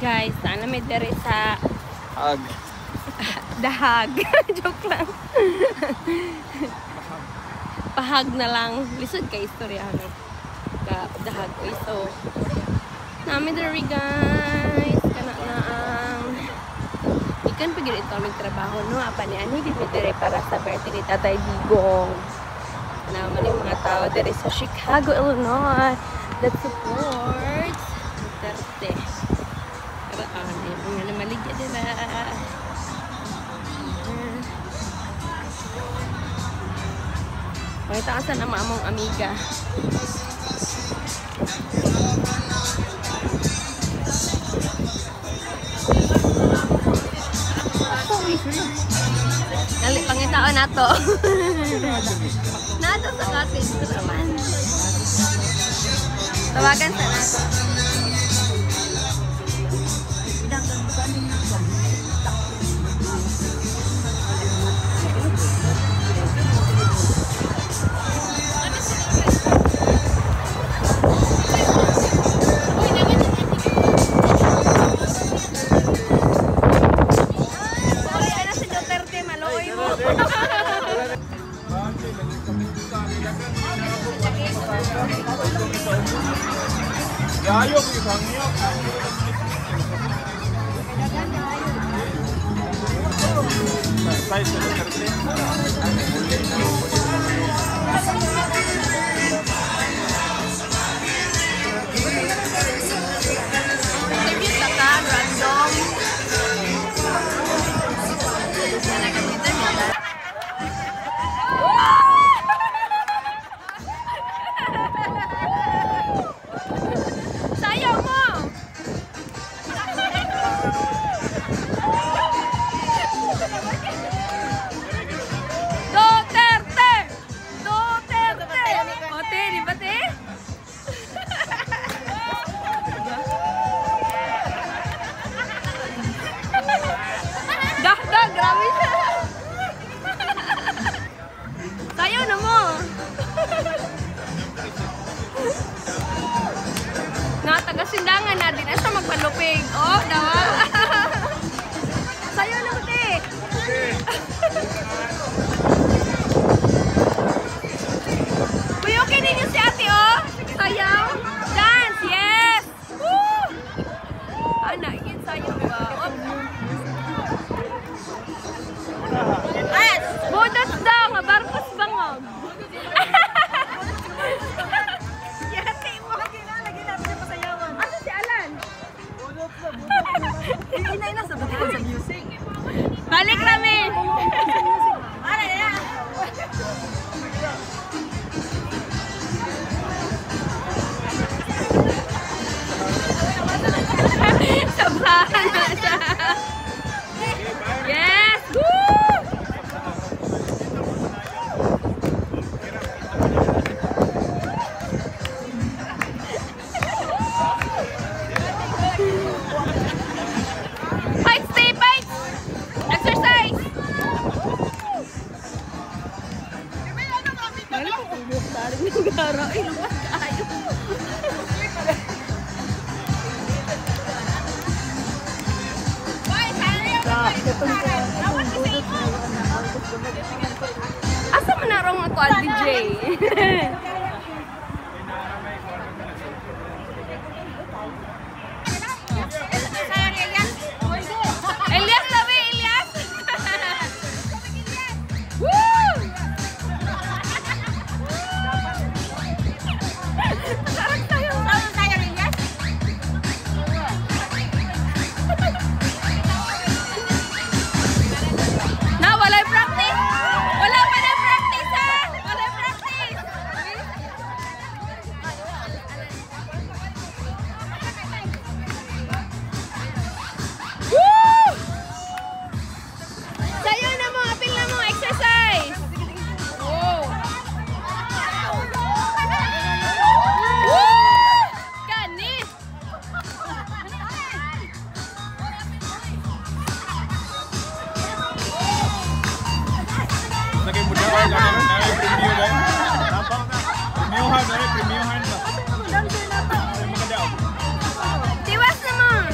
guys, sana may dere sa Hag. dahag. Joke lang. Pahag na lang. Lisod ka istorya no. Dahag ko ito. Nami dere guys. Kana na ang ikan pagid ito aming trabaho no. Apa ni ani gid dere para sa birthday ni Tatay Digong. Naman yung mga tao dere sa Chicago, Illinois that supports Duterte. Pero mga namaligya nila. Makita ka sa among amiga. Dali, pangitaon na to. Nato sa cottage ko naman. Tawagan sa nato. Ayok yung sangyo. Size na taga-sindangan na din. Asa magpalupig. Oh, dawa. Sayo na buti. Uy, okay din yung si ate, oh. Sayaw. Dance, yes. Woo! Ana, yun sayaw ba? Ay, budot daw. Barkos bangog. Balik kami. Sobrahan na siya. Yes! Woo! Ay, lumas kayo. Asa man narong ako ang DJ? Elias tabi, Elias. Woo! Tiwas naman!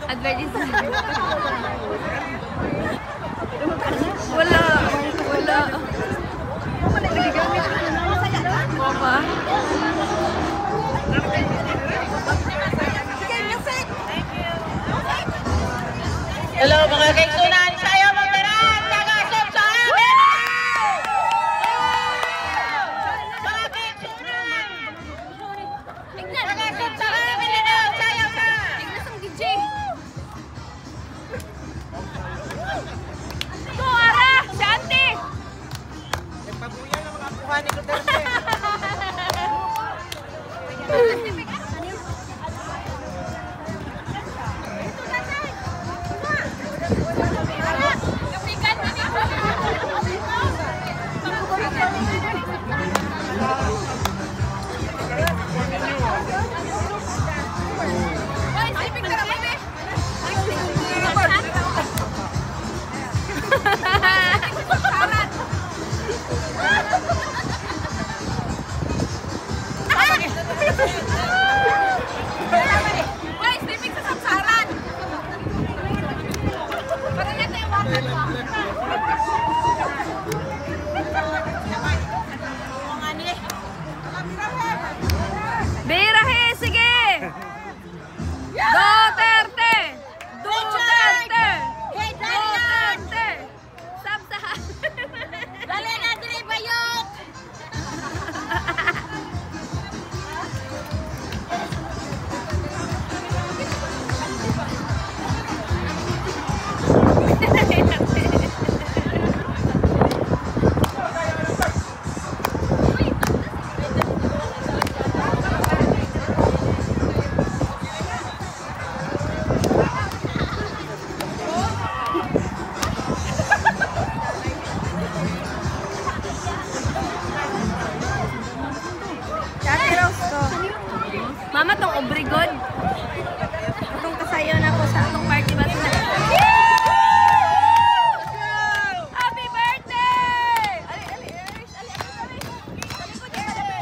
Advertisement. Wala. Wala. Papa. Hello mga kaigsunan, sayo magdarang tagasap sa amin! Mga kaigsunan! Tagasap sa amin nila, sayo sa! Tignan sa DJ. Ito, Ara! Si Ate! Nagpabuyan ang mga buha ni Duterte. Birahe, sige! Duterte! Duterte! Duterte! Sabsahan! Dali na, dili bayot! Mama, tong obrigod. Itong kasayo na ko sa atong party ba sila. Happy birthday! Ali, ali, Irish, ali, ali, ali. Sabi ko dyan, ali.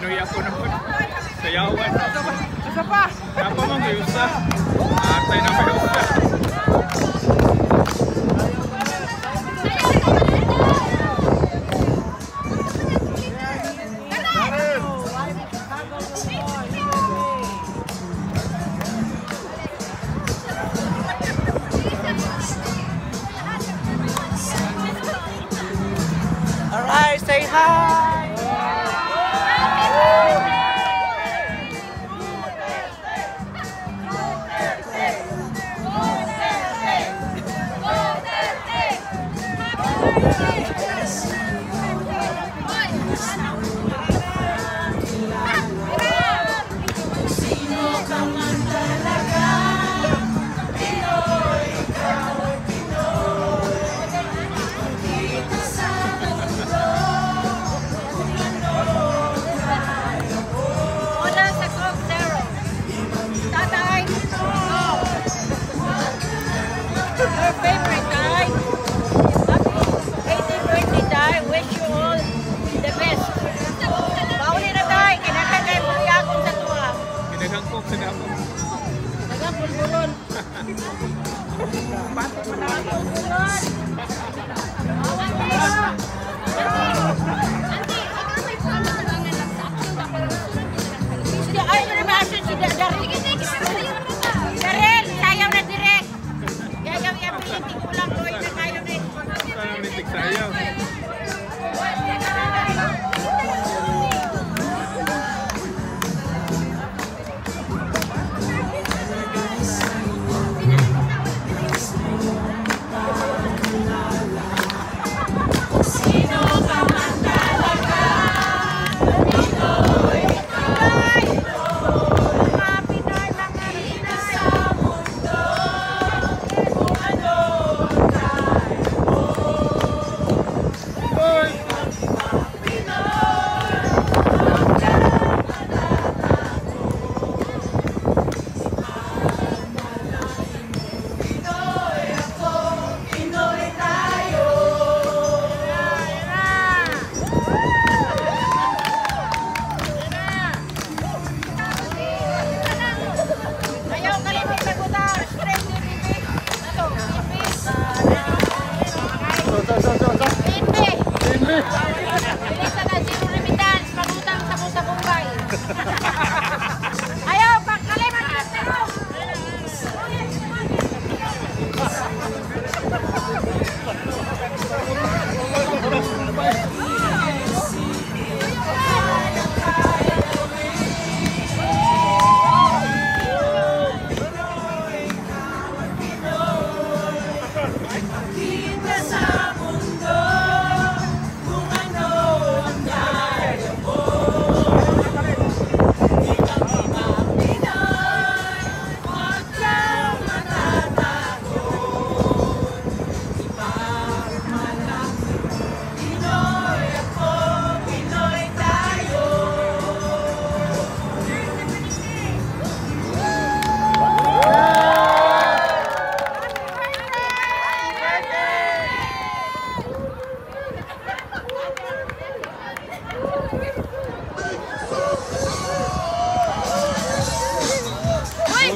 Pinoy ako naman. Sayawan. Isa pa. Napa man may usa. Atay na may usa. Alright, say hi.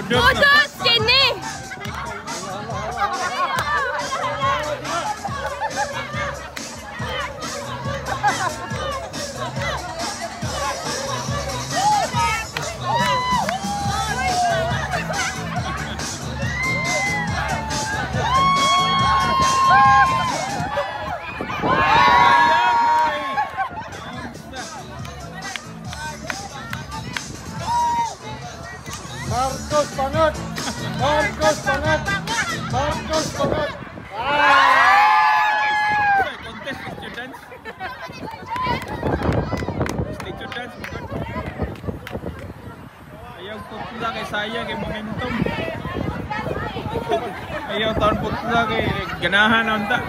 Budot sini. Marcos banget. Marcos banget. Marcos banget. Contest students. Students bukan. Ayaw putla kay sayang kay momentum. Ayaw taon putla kay ganahan unta.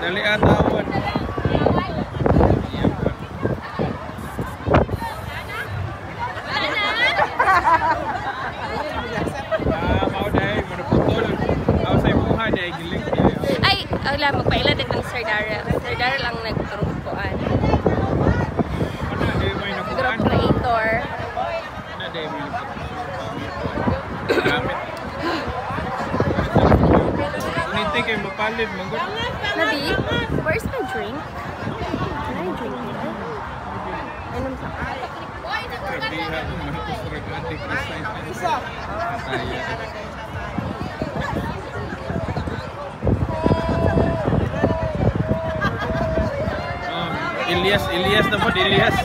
Dali atawan. Mau dahil, manuputol. Sir Daryl. Sir Daryl ang nagtrukuan. Ano, di mo yung Group nakuhaan? creator. Ano, di mo yung gamit. Uniti kayo mapalib, manggod. Nabi, where's my drink? Can I drink here? Inom sa Pwede ha, mahapos regarding Isa! Ilyas na po, Ilyas.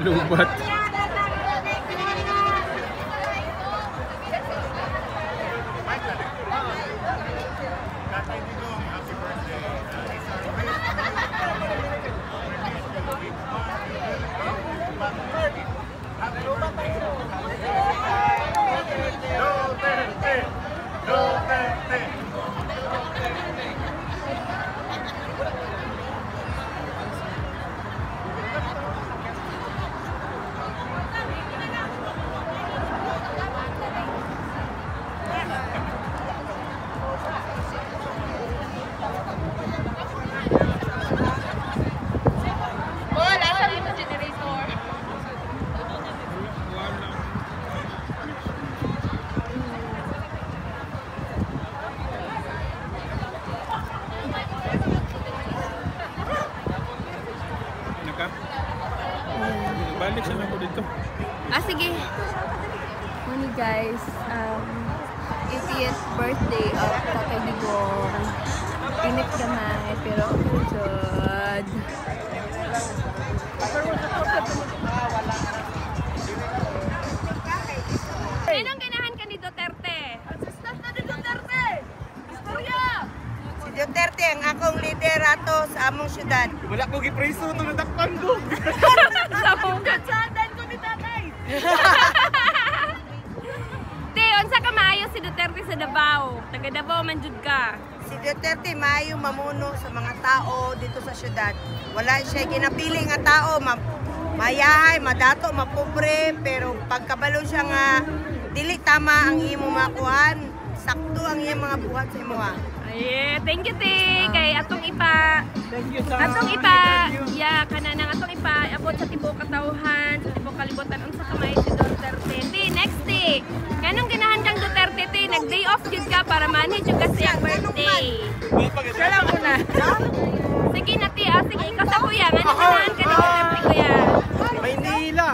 Lubat. Balik siya na po dito. Ah, sige. Money guys, 80th birthday of Tatay Digong. Init gamay, pero okay jud. Sinong ganahan ka ni Duterte? Assistant na ni Duterte! Istorya! Si Duterte ang akong leader ato sa among syudad. Wala ko gipreso ito natakpan ko. Sa mong Sandan ko ni tatay. Te, unsa ka maayo si Duterte sa Davao? Taga Davao man jud ka. Si Duterte maayo mamuno sa mga tao dito sa syudad. Wala siya ginapili nga tao, mayahay, madato, mapobre, pero pagkabalo siya nga dili tama ang imo makuhan, sakto ang iyang mga buhat sa imuha. Ay, thank you te. Kay atong ipa. Thank you sa Atong ipa. Ya, kananang atong ipa abot sa tibuok katawhan, sa tibuok kalibutan unsa ka maayo si Duterte. Te, next day. Kanong ganahan kang Duterte te, nag-day off jud ka para manage jud ka sa iyang birthday. Salamat ko na. Sige na te, sige ikaw sa kuya, ngano ganahan ka ni Duterte kuya? Maynila.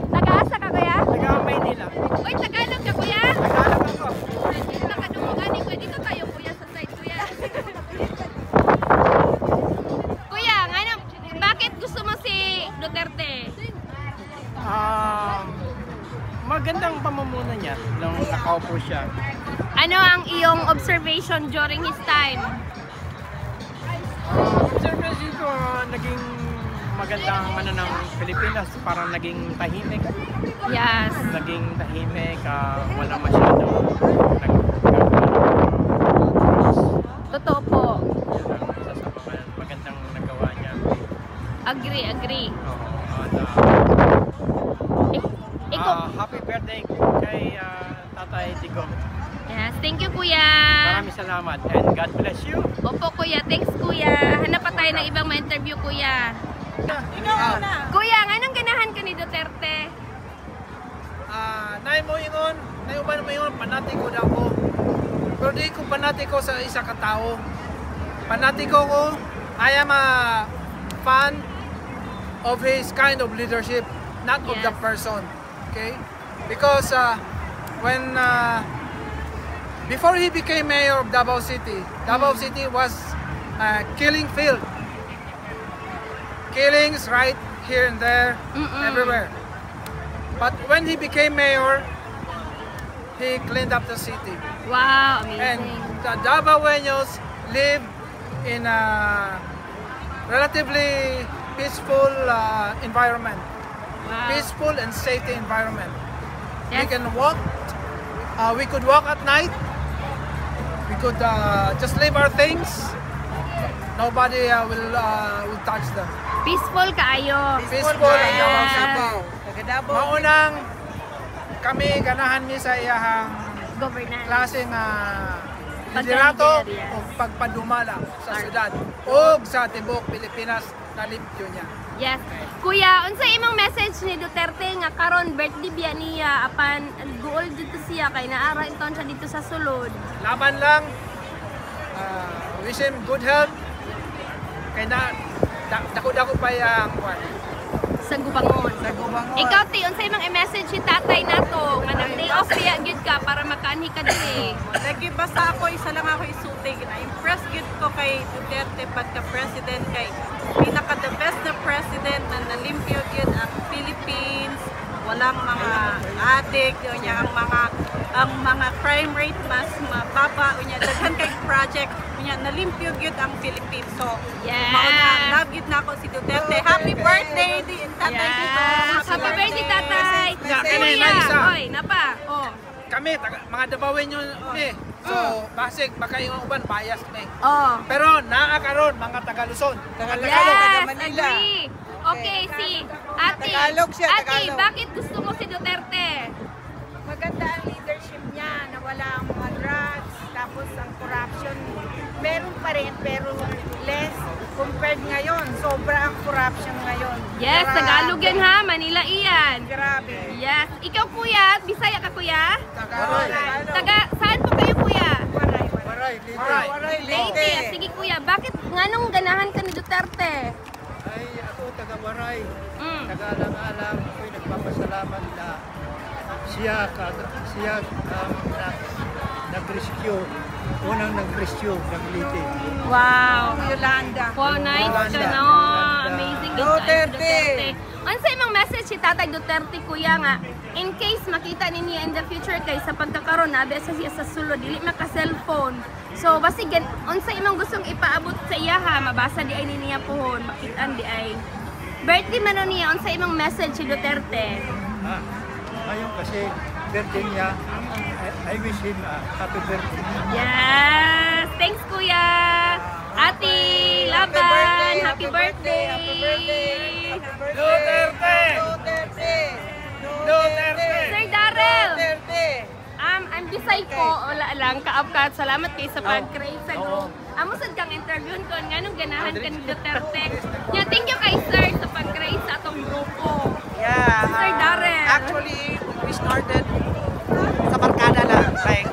Taga-asa ka kuya? Taga Maynila. Uy, Tagalog ka kuya? Tagalog ako. Nakadungugan ni kuya dito tayo kuya sa side kuya. Kuya, ngano, bakit gusto mo si Duterte? Magandang pamumuno niya nung nakaupo siya. Ano ang iyong observation during his time? Observation ko, naging magandang ano ng Pilipinas, parang naging tahimik. Yes. Naging tahimik, wala masyadong Totoo po. Yan ang isa sa mga magandang nagawa niya. Agree. Oo, Ikaw. happy birthday kay Tatay Digong. Yes, thank you kuya. Maraming salamat and God bless you. Opo kuya, thanks kuya. Hanap pa tayo ng ibang ma-interview kuya. Kuya, anong ganahan ka ni Duterte? Nay mo ingon, nayuban mo ingon, panatiko na ako. Pero di ko panatiko sa isa ka tao. Panatiko ko, I am a fan of his kind of leadership, not of the Yes. person. Okay? Because when before he became mayor of Davao City was killing field. Killings right here and there, everywhere. But when he became mayor, he cleaned up the city. Wow, And amazing. the Davaoeños live in a relatively peaceful environment. Wow. Peaceful and safety environment. We Yes. can walk, we could walk at night. We could just leave our things. Nobody will touch them. Peaceful kaayo. Peaceful and Yes. Taga Davao. maunang kami ganahan mi sa iyahang Governance. klase nga liderato Pagka-leader, yes. o pagpadumala sa syudad o sa tibok Pilipinas na limpyo niya. Yes. Kuya, unsa imong message ni Duterte nga karon birthday biya niya apan goal dito siya kay naara inton siya dito sa sulod. Laban lang, wish him good health, kay na dako-dako pa yung Sa Gubangon. Sa Gubangon. Ikaw ti unsa imong i-message si tatay nato nga nag day off biya gid ka para makaanhi ka diri. Lagi basta ako, isa lang ako isutig. Na-impress gid ko kay Duterte pagka-president kay pinaka the best na president na nalimpyo gid ang Philippines. Walang mga addict, unya ang mga crime rate mas mababa, unya daghan kay project, unya nalimpyo gid ang Philippines. So, Yes. mauna love gid na ako si Duterte. Happy birthday, Tatay Yes. Dito. Happy birthday tatay. Yeah, Kuya, may isa. oy, napa. Oh. Kami, mga dabawin nyo ni. So, basig, makaingon uban, bias ni. Oh. Pero naakaroon, mga Tagaluzon. Yes, agree. Okay, si Ate. Tagalog siya, Ate, Tagalog. bakit gusto mo si Duterte? Maganda ang leadership niya na wala ang mga drugs, tapos ang corruption. Meron pa rin pero less compared ngayon. Sobra ang corruption ngayon. Yes, Grabe. Tagalog yan ha, Manila iyan. Grabe. Yes. Ikaw kuya, Bisaya ka kuya? Tagalog. Taga, saan po kayo kuya? Alright. Leyte. Sige kuya, bakit nganong ganahan ka ni Duterte? Ay, ako taga-Waray. Mm. Taga-alang-alang ako'y nagpapasalamat na siya nag-rescue. Unang nag-rescue ng Leyte. Wow. Yolanda. Wow, nice ka Yolanda. no. Amazing good Duterte. Unsa imong message si Tatay Duterte kuya nga in case makita ni niya in the future kay sa pagkakaroon na sa siya sa sulod dili maka cellphone. So basig unsa imong gustong ipaabot sa iya ha mabasa di ay ni niya pohon makitaan di ay. Birthday man no niya unsa imong message si Duterte? Ngayon kasi birthday niya, I wish him happy birthday. Yes! Thanks kuya! Ate, laban! Happy birthday! Duterte! Duterte! Sir Darrell! Duterte. I'm Bisay ko, wala lang, kaapkat. Salamat kayo sa pag-create sa group. Amo sad kang interviewin ko, nganong ganahan ka ni Duterte. Yeah, thank you kay Sir sa pag-create sa atong grupo. Yeah. Sir Darrell. Actually, we started sa barkada lang. Like,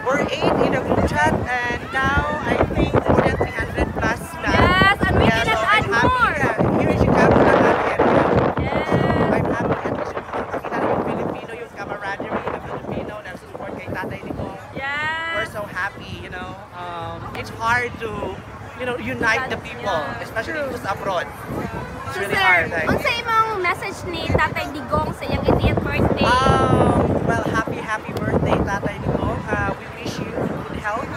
we're 8 in a group chat and now I think more than 300 plus na. Yes, and we Yeah, cannot so add I'm happy more. na here in Chicago na natin. Yes. I'm happy at least makita ng Filipino yung camaraderie ng Filipino na support kay Tatay Nico. Yes. We're so happy, you know. It's hard to, you know, unite the people, especially who's abroad. It's So really sir, hard. Like, unsa imong message ni Tatay Digong sa iyang 80th birthday? well, happy birthday, Tatay Nico. We wish you good health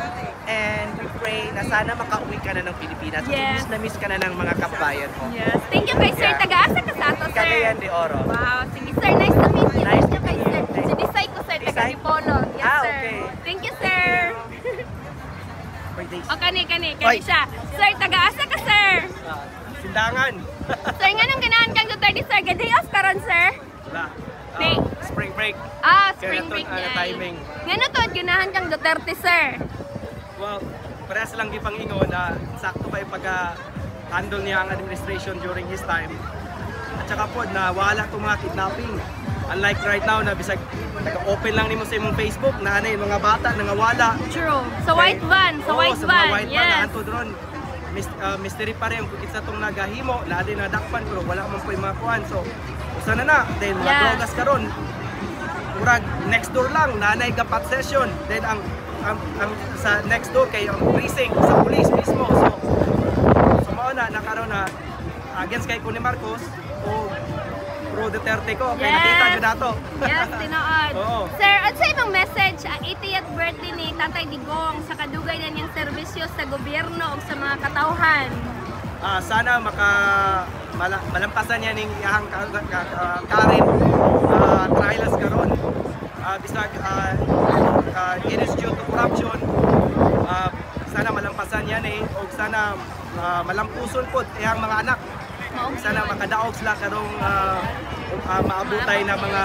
and we pray na sana makauwi ka na ng Pilipinas. Yes. Miss ka na ng mga kabayan mo. Yes. Thank you kay Sir. Yeah. Taga-asa ka sa ato, sir. Cagayan de Oro. Wow. Sige, sir. Nice to meet you. Nice Thank you to kay meet sir. you. Si Bisay ko, sir. Bisay? Taga-Dipolo. Yes, Ah, sir. okay. Thank you, sir. Birthdays. O, kani Oy. siya. Sir, taga-asa ka, sir. Sindangan. Sir, nga nung ganahan kang Duterte, sir. Gaday off ka ron, sir. Wala. Day. Spring break. Spring break Kaya niya. timing. Nga nung to, ganahan kang Duterte, sir. Well, parehas lang gipangingo na sakto pa yung pag-handle niya ang administration during his time. At saka po, na wala itong mga kidnapping. Unlike right now na bisag nag-open lang nimo sa imong Facebook na ano yung mga bata nangawala. True. Sa white van. Sa white sa van. mga white van na Yes. ato dron. Mystery pa rin kung kitsa itong nagahimo, na din nadakpan pero wala man po yung mga kuhan. So, usa na. Then mga Yeah. drogas karon. Murag next door lang, nanay gapat session. Then ang sa next door kay ang precinct sa police mismo. So mao na nakaroon na against kay Kuni Marcos o pro Duterte ko kay Yes. nakita jud nato. Yes, tinood. Oo. Sir, ano sa imong message ang 80th birthday ni Tatay Digong sa kadugay na niyang serbisyo sa gobyerno o sa mga katawhan? Sana malampasan niya ning iyang current trials karon. Bisag it is due to corruption. Sana malampasan niya ni o sana malampuson pod iyang mga anak. Sana makadaog sila karong maabutay na mga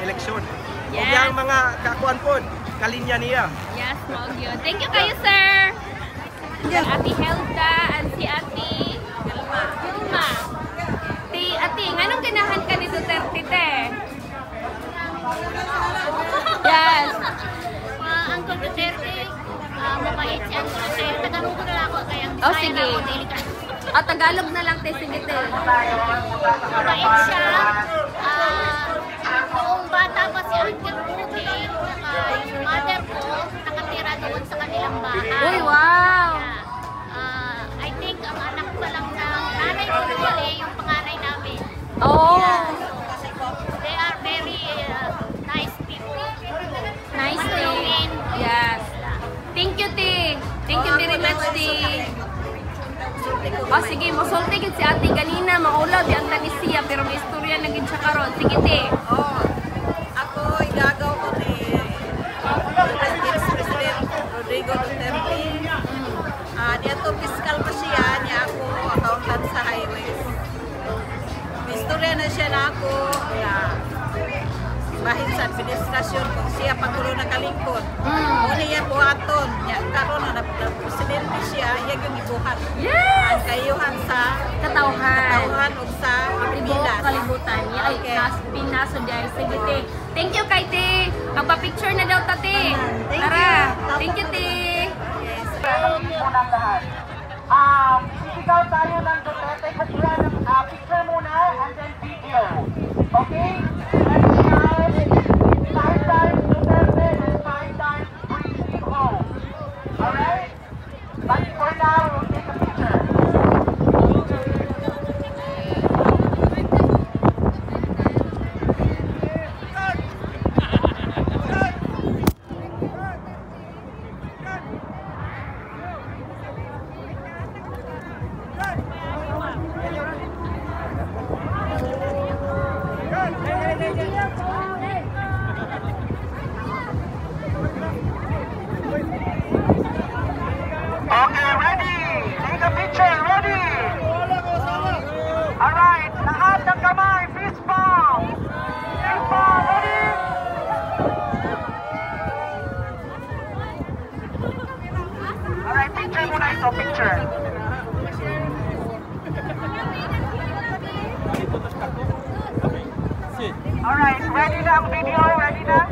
eleksyon. Yes. Ug yang mga kakuan pod, kalinya niya. Yes, mao gyud. Thank you kayo, sir. Yes. Ate Helda and si Ate Hilma. Ate, nganong ganahan ka ni Duterte, te? Yes. Uncle Duterte, mabait si Uncle Duterte. Tagalog ko na lang ako kaya ang Oh, sige. Tagalog na lang, te. Sige, te. Mabait siya. Noong bata pa si Uncle Rudy, yung mother ko, nakatira doon sa kanilang bahay. Uy, wow! I think ang anak pa lang ng nanay ko wali, yung panganay namin. Oh! They are very nice people. Nice, te. Yes. Thank you, te. Thank you very much, te. Oh, sige, masulti gid si ate kanina, maulaw di ang tanisiya, pero may istorya na gid siya karon. Sige, te. Ako, igagaw ko ni President Rodrigo Duterte. Niya to fiscal pa siya, niya ako accountant sa highways. May istorya na siya na ako na bahin sa administrasyon kung siya pagkulo na kalingkod. Muna niya buhaton. Karon na presidente siya, iya yung ibuhat. Yes! Ang kayuhan sa Katauhan o sa Pilipinas. Kalibutan. Ay, Pinaso dahil. Sige, te. Thank you kay te. Magpa-picture na daw, tate. Tara. Thank you, te. Muna lahat. Sisigaw tayo ng Duterte kasi yan, picture muna and then video. Okay? Let's shout 5 times Duterte and 5 times bring him home. Alright? But for now, we'll take a picture. Okay, ready? Take a picture, ready? Alright, lahat ng kamay, fist bump! Fist bump, ready? Alright, picture muna ito, picture. Alright, ready na ang video? Ready na?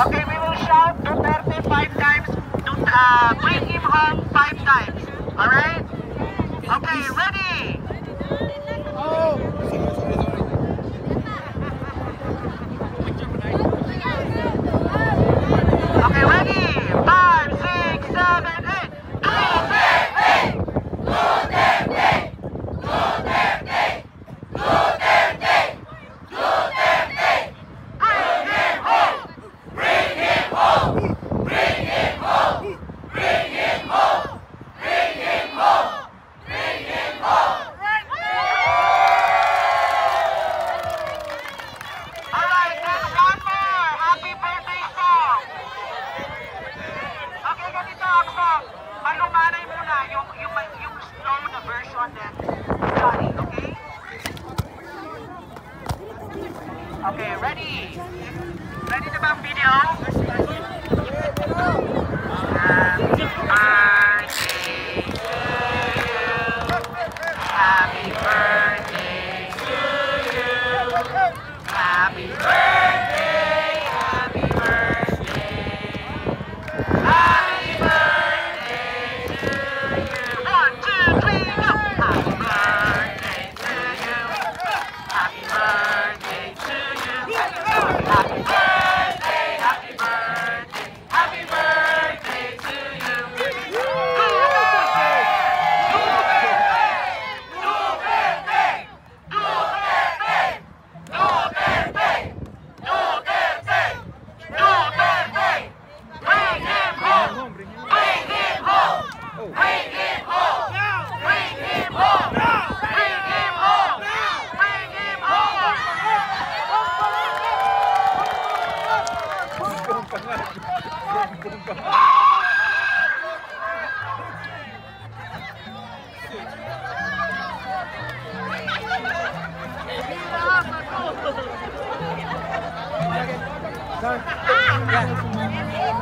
Okay, we will shout Duterte 5 times. Bring him home 5 times. Alright? Okay, ready? Okay, ready? 5, 6, 7, 8. Duterte! Duterte! Duterte! Duterte! Duterte! Bring him home! Bring him home! Bring him home! Bring him home! Bring him home! Bring him home! Alright, then one more! Happy birthday song! Okay, ganito ang song. Malumanay muna yung slow na version then Johnny, okay? Okay, ready? Ready na ba ang video? Happy birthday to you. Happy birthday, happy birthday. Happy birthday to you. 1, 2, 3, go. Happy birthday to you. Happy birthday to you. Happy birthday, happy birthday. Happy birthday to you.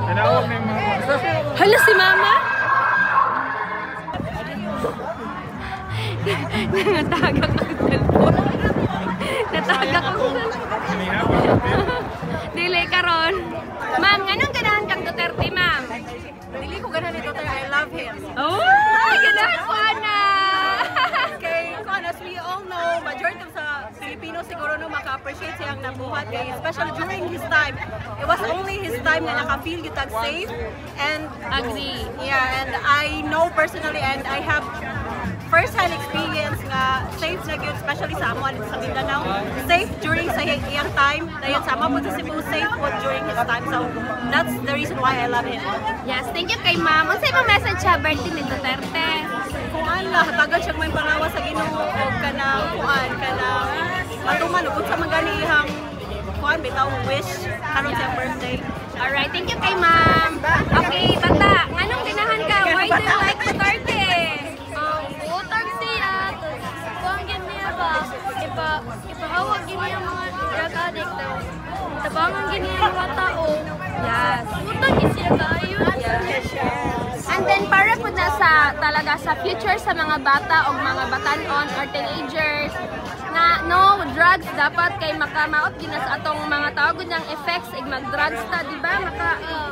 Tinawag na yung mama. Hala si mama? Natagak ang cellphone. Natagak ang cellphone. Dili karon. Ma'am, anong ganahan kang Duterte, ma'am? Dili ko ganahan ni Duterte, I love him. Oh, ganahan ko na. Kay, as we all know, majority sa Filipino siguro no maka-appreciate siyang nabuhat kay, especially during his time. It was only his time na naka-feel you tag safe and agree. Yeah, and I know personally and I have first-hand experience nga safe na yun, especially sa amo sa Mindanao. Safe during sa iyang time. Dayon sa amo po sa Cebu, safe po during his time. So that's the reason why I love him. Yes, thank you kay ma'am. Ang sa'yo message sa birthday ni Duterte? Kuan lah, hatagan siya may pangawa sa Ginoo o kanang kuan, kanang matuman ug sa maganihang kuan bitaw wish karon sa birthday. Alright, thank you kay ma'am. Okay, bata, nganong ganahan ka? Why do you like Duterte? Utang siya, kuang gin niya ba? Ipahawag gin niya mga drug addict. Tabangan gin niya mga tao. Yes. Utang gin siya kayo. And then para po na sa talaga sa future sa mga bata o mga batanon or teenagers na no drugs dapat kay makamaot din sa atong mga tao gud yang effects ig mag-drugs ta, di ba?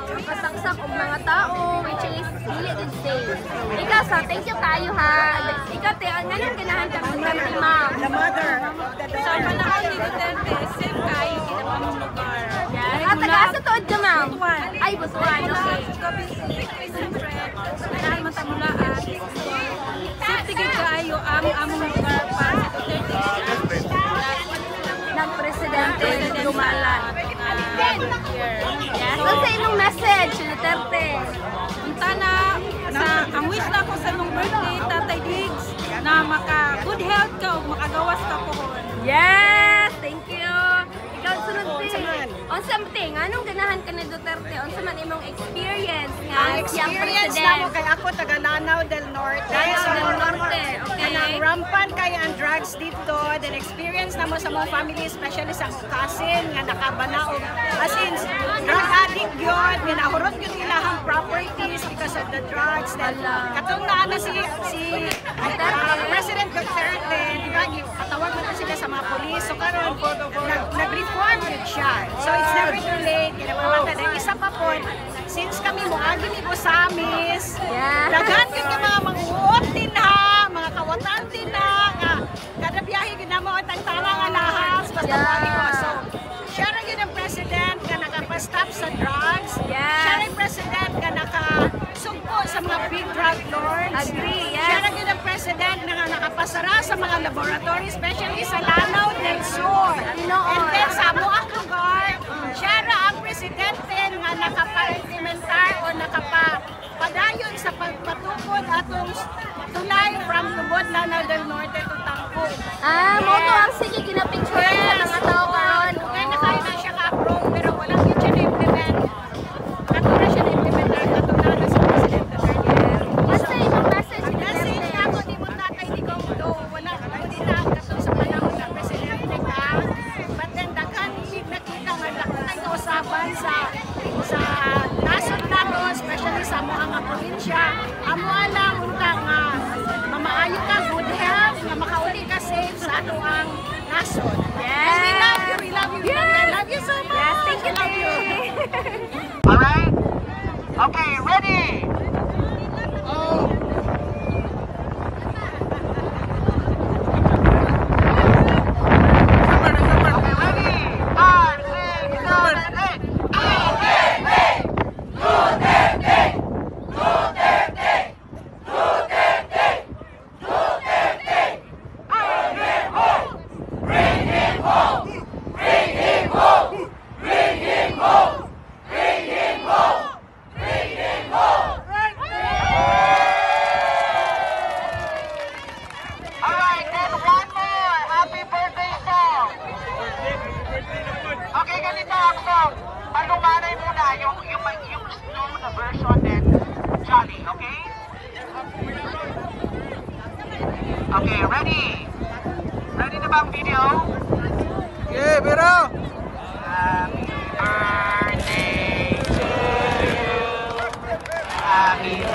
Makasaksak og mga tao which is dili good safe. Ikaw sa thank you kayo ha. Ikaw te nganong ganahan kang Duterte, ma'am? The mother. Sa panahon ni Duterte, safe kayo kinamang lugar. Yes. At taga sa tuod ka, ma'am? Ay, Butuan. Okay. Dahil matamulaan, safety gid kaayo ang among lugar para sa Duterte. Nag-presidente Gumalan. Yes. Ano sa inyong message, Duterte? Punta na, ang wish na ko sa mong birthday, Tatay Diggs, na maka-good health ka o makagawas ka po. Yes! Thank you! Ikaw, sunod din. Onsa ting, anong ganahan ka ni Duterte? Onsa man imong experience nga Ang experience na mo kay ako taga Lanao del Norte. Lanao del Norte, okay. Kanang rampant kay ang drugs dito. Then experience na mo sa mga family, especially sa cousin nga nakabanaog. As in, drug addict yun. Ginahurot yun ilahang properties because of the drugs. Then katong na si President Duterte, di ba, katawag mo sila sa mga polis. So karon nag-reform yun siya. So it's never too late. Kinapamata. Isa pa po, since kami muagi ni Bosamis, daghan yun yung mga manguot din ha, mga kawatan din ha, nga kada biyahe ginamo at ang tala nga lahas, basta muagi ko. So, siya rin yun ang president nga nakapastop sa drugs. Siya rin president nga nakasugpo sa mga big drug lords. Agree, yes. Siya rin yun ang president nga nakapasara sa mga laboratory, especially sa Lanao del Sur. And then sa Muang lugar, siya rin ang presidente nga nakapa-implementar o nakapadayon sa pagpatukod atong tulay from Lubod, Lanao del Norte to Tangko. Mo to ang sige ginapicture sa mga tao karon. Okay, nakaya na siya ka-approve pero walang yun siya na-implement. Kato na siya na-implementar, kato na sa President Duterte. Basta yung message ni Message na ako ni mo tatay di ko do, wala ko din na kato sa panahon na Presidente ka. But then daghan nakita nga daghan kausaban sa nasod nato, especially sa mga probinsya. Amo alam unta nga mamaayo ka, good health, nga makauli ka safe sa ato ang nasod. Yes. And we love you, we love you. Yes. I love you so much. Yes, thank you. Love you. Alright? Okay, ready? Alright, then one more. Happy birthday song. Okay, ganito ang song. Palumanay muna yung slow na version then jolly, okay? Okay, ready? Ready na ba ang video? Okay, pero! Happy birthday Happy